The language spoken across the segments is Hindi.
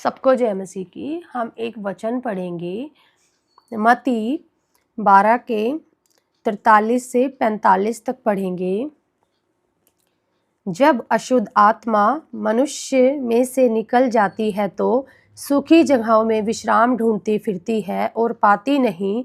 सबको जय मसीह की। हम एक वचन पढ़ेंगे मत्ती 12 के 43 से 45 तक पढ़ेंगे। जब अशुद्ध आत्मा मनुष्य में से निकल जाती है तो सूखी जगहों में विश्राम ढूंढती फिरती है और पाती नहीं।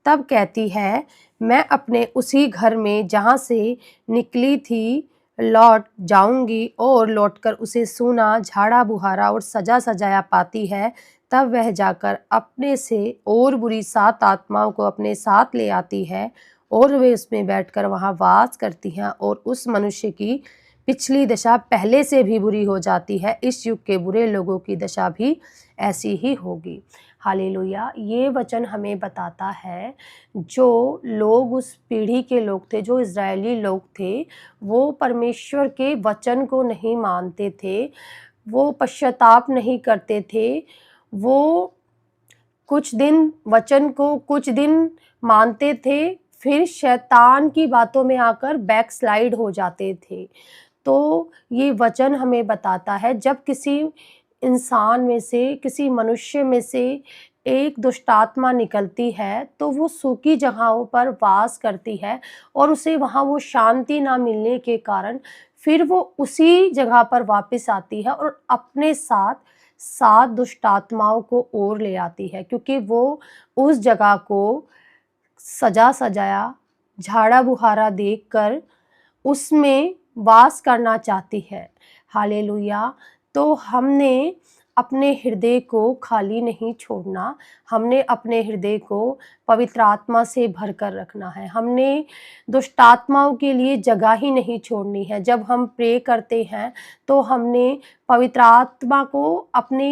तब कहती है, मैं अपने उसी घर में जहाँ से निकली थी लौट जाऊंगी, और लौटकर उसे सूना, झाड़ा बुहारा और सजा सजाया पाती है। तब वह जाकर अपने से और बुरी 7 आत्माओं को अपने साथ ले आती है और वे उसमें बैठकर वहाँ वास करती हैं, और उस मनुष्य की पिछली दशा पहले से भी बुरी हो जाती है। इस युग के बुरे लोगों की दशा भी ऐसी ही होगी। हालेलुया। ये वचन हमें बताता है, जो लोग उस पीढ़ी के लोग थे, जो इज़राइली लोग थे, वो परमेश्वर के वचन को नहीं मानते थे, वो पश्चाताप नहीं करते थे। वो कुछ दिन वचन को कुछ दिन मानते थे, फिर शैतान की बातों में आकर बैकस्लाइड हो जाते थे। तो ये वचन हमें बताता है, जब किसी इंसान में से, किसी मनुष्य में से एक दुष्ट आत्मा निकलती है तो वो सूखी जगहों पर वास करती है, और उसे वहाँ वो शांति ना मिलने के कारण फिर वो उसी जगह पर वापस आती है और अपने साथ 7 दुष्ट आत्माओं को और ले आती है, क्योंकि वो उस जगह को सजा सजाया, झाड़ा बुहारा देखकर उसमें वास करना चाहती है। हालेलुया। तो हमने अपने हृदय को खाली नहीं छोड़ना, हमने अपने हृदय को पवित्र आत्मा से भरकर रखना है। हमने दुष्ट आत्माओं के लिए जगह ही नहीं छोड़नी है। जब हम प्रे करते हैं तो हमने पवित्र आत्मा को अपने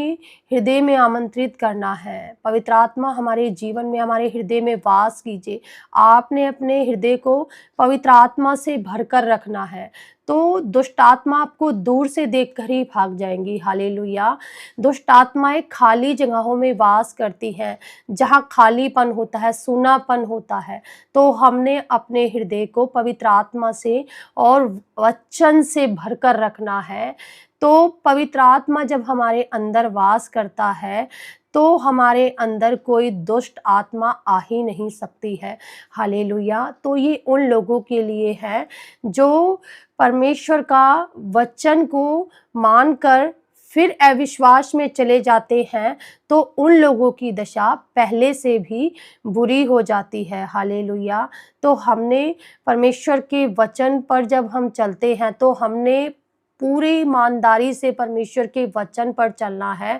हृदय में आमंत्रित करना है। पवित्र आत्मा हमारे जीवन में, हमारे हृदय में वास कीजिए। आपने अपने हृदय को पवित्र आत्मा से भरकर रखना है, तो दुष्ट आत्मा आपको दूर से देखकर ही भाग जाएंगी। हालेलुया। दुष्ट आत्माएं खाली जगहों में वास करती हैं, जहाँ खालीपन होता है, सूनापन होता है। तो हमने अपने हृदय को पवित्र आत्मा से और वचन से भरकर रखना है। तो पवित्र आत्मा जब हमारे अंदर वास करता है तो हमारे अंदर कोई दुष्ट आत्मा आ ही नहीं सकती है। हालेलुया। तो ये उन लोगों के लिए है जो परमेश्वर का वचन को मानकर फिर अविश्वास में चले जाते हैं, तो उन लोगों की दशा पहले से भी बुरी हो जाती है। हालेलुया। तो हमने परमेश्वर के वचन पर जब हम चलते हैं तो हमने पूरी ईमानदारी से परमेश्वर के वचन पर चलना है।